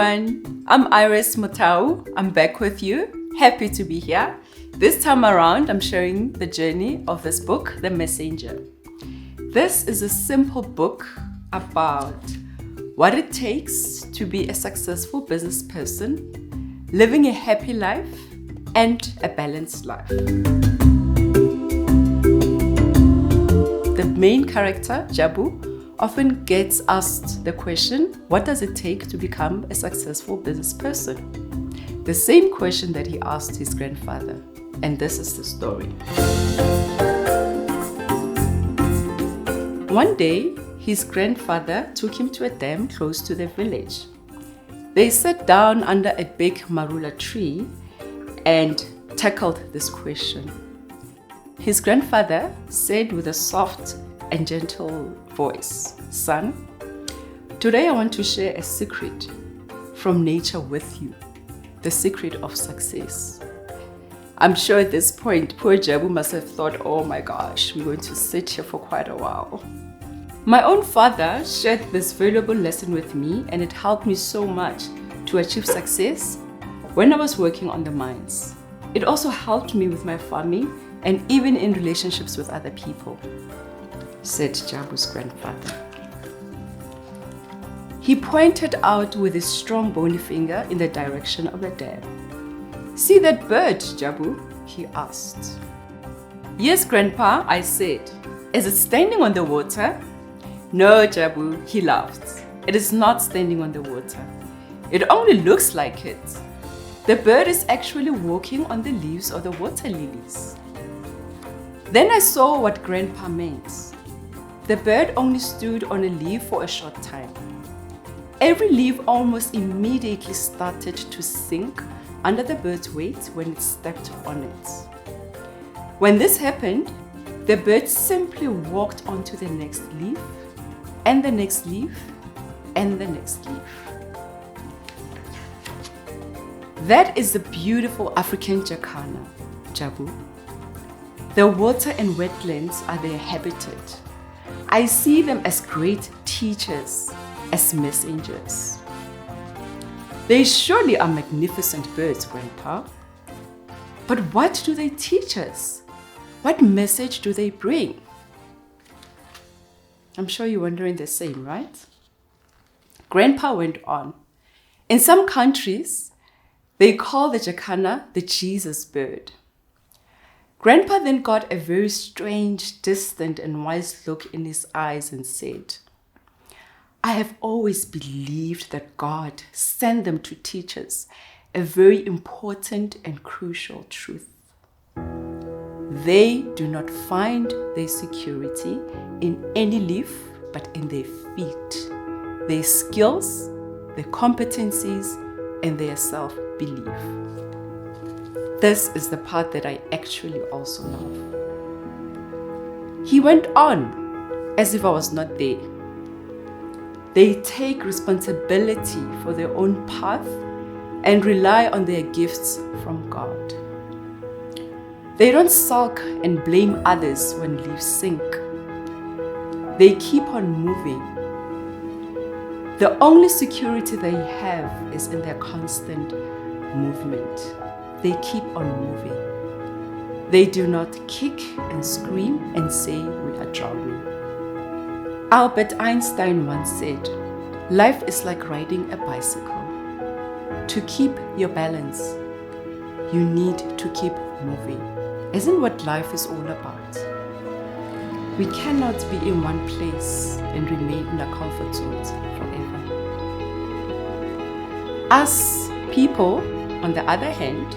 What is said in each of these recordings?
everyone, I'm Iris Motau. I'm back with you. Happy to be here. This time around, I'm sharing the journey of this book, The Messenger. This is a simple book about what it takes to be a successful business person, living a happy life, and a balanced life. The main character, Jaco, often gets asked the question, what does it take to become a successful business person? The same question that he asked his grandfather. And this is the story. One day, his grandfather took him to a dam close to the village. They sat down under a big marula tree and tackled this question. His grandfather said with a soft and gentle voice, "Son, today I want to share a secret from nature with you, the secret of success." I'm sure at this point, poor Jaco must have thought, oh my gosh, we're going to sit here for quite a while. My own father shared this valuable lesson with me, and it helped me so much to achieve success when I was working on the mines. It also helped me with my farming and even in relationships with other people, said Jaco's grandfather. He pointed out with his strong bony finger in the direction of the dam. "See that bird, Jaco?" he asked. "Yes, Grandpa," I said. "Is it standing on the water?" "No, Jaco," he laughed. "It is not standing on the water. It only looks like it. The bird is actually walking on the leaves of the water lilies." Then I saw what Grandpa meant. The bird only stood on a leaf for a short time. Every leaf almost immediately started to sink under the bird's weight when it stepped on it. When this happened, the bird simply walked onto the next leaf, and the next leaf, and the next leaf. That is the beautiful African jacana, Jaco. The water and wetlands are their habitat. I see them as great teachers, as messengers. They surely are magnificent birds, Grandpa. But what do they teach us? What message do they bring? I'm sure you're wondering the same, right? Grandpa went on. In some countries, they call the jacana the Jesus bird. Grandpa then got a very strange, distant, and wise look in his eyes and said, "I have always believed that God sent them to teach us a very important and crucial truth. They do not find their security in any leaf, but in their feet, their skills, their competencies, and their self-belief." This is the part that I actually also love. He went on as if I was not there. They take responsibility for their own path and rely on their gifts from God. They don't sulk and blame others when leaves sink. They keep on moving. The only security they have is in their constant movement. They keep on moving. They do not kick and scream and say we are drowning. Albert Einstein once said, "Life is like riding a bicycle. To keep your balance, you need to keep moving." Isn't what life is all about? We cannot be in one place and remain in our comfort zones forever. Us people, on the other hand,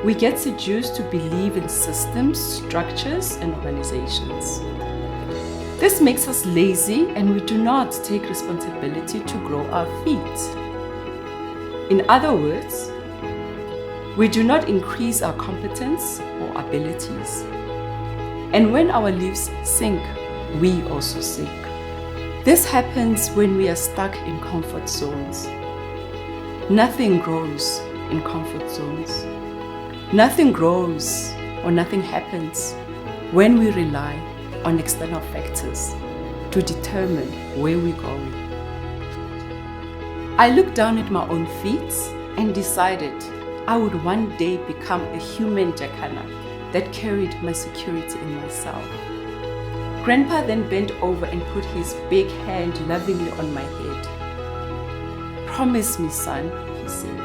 we get seduced to believe in systems, structures, and organizations. This makes us lazy, and we do not take responsibility to grow our feet. In other words, we do not increase our competence or abilities. And when our leaves sink, we also sink. This happens when we are stuck in comfort zones. Nothing grows in comfort zones. Nothing grows or nothing happens when we rely on external factors to determine where we're going. I looked down at my own feet and decided I would one day become a human Jacana that carried my security in myself. Grandpa then bent over and put his big hand lovingly on my head. "Promise me, son," he said.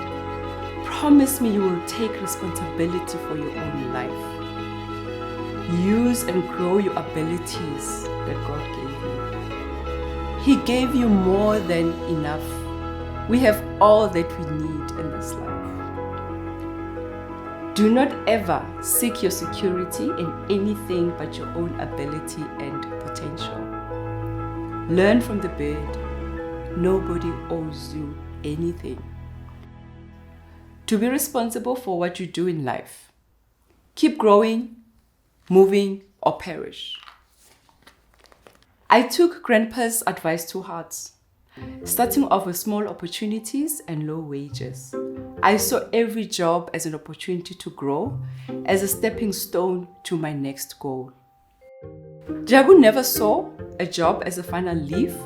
"Promise me you will take responsibility for your own life. Use and grow your abilities that God gave you. He gave you more than enough. We have all that we need in this life. Do not ever seek your security in anything but your own ability and potential. Learn from the bird. Nobody owes you anything. To be responsible for what you do in life. Keep growing, moving, or perish." I took Grandpa's advice to heart, starting off with small opportunities and low wages. I saw every job as an opportunity to grow, as a stepping stone to my next goal. Jaco never saw a job as a final leave,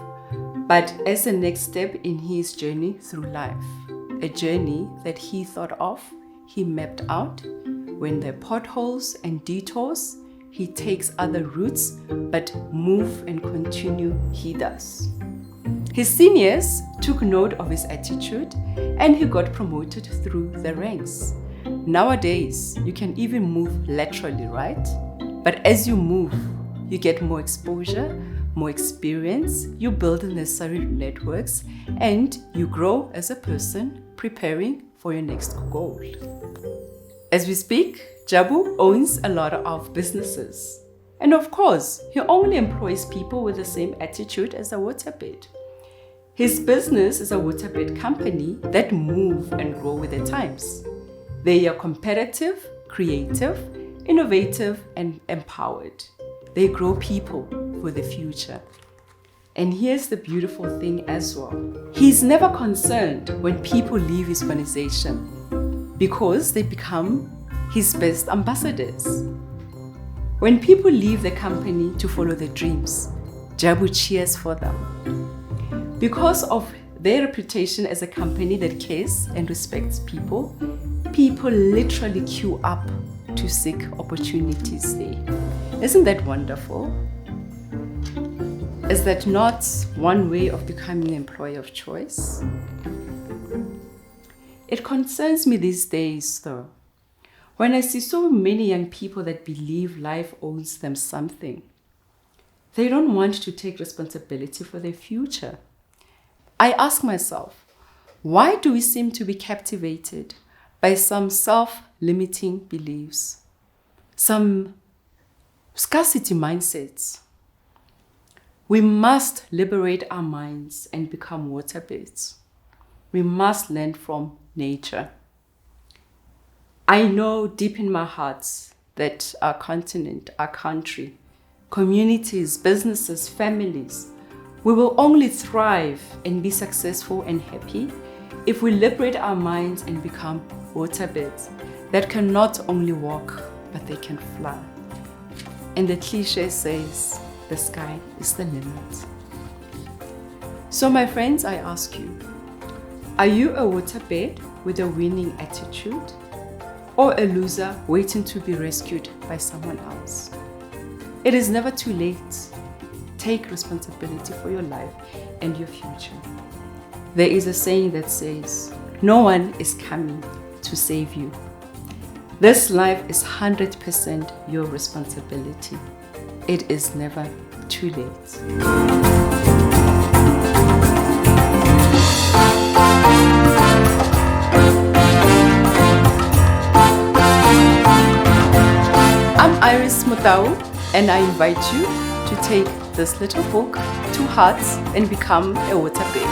but as a next step in his journey through life. A journey that he thought of, he mapped out. When there are potholes and detours, he takes other routes, but move and continue he does. His seniors took note of his attitude and he got promoted through the ranks. Nowadays, you can even move laterally, right? But as you move, you get more exposure, more experience, you build the necessary networks, and you grow as a person, preparing for your next goal. As we speak, Jaco owns a lot of businesses. And of course, he only employs people with the same attitude as a waterbed. His business is a waterbed company that move and grow with the times. They are competitive, creative, innovative, and empowered. They grow people for the future. And here's the beautiful thing as well. He's never concerned when people leave his organization because they become his best ambassadors. When people leave the company to follow their dreams, Jaco cheers for them. Because of their reputation as a company that cares and respects people, people literally queue up to seek opportunities there. Isn't that wonderful? Is that not one way of becoming an employee of choice? It concerns me these days though, when I see so many young people that believe life owes them something. They don't want to take responsibility for their future. I ask myself, why do we seem to be captivated by some self-limiting beliefs, some scarcity mindsets? We must liberate our minds and become waterbeds. We must learn from nature. I know deep in my heart that our continent, our country, communities, businesses, families, we will only thrive and be successful and happy if we liberate our minds and become waterbeds that can not only walk, but they can fly. And the cliche says, the sky is the limit. So my friends, I ask you, are you a waterbed with a winning attitude or a loser waiting to be rescued by someone else? It is never too late. Take responsibility for your life and your future. There is a saying that says, no one is coming to save you. This life is 100% your responsibility. It is never too late. I'm Iris Motau, and I invite you to take this little book to heart and become a waterbed.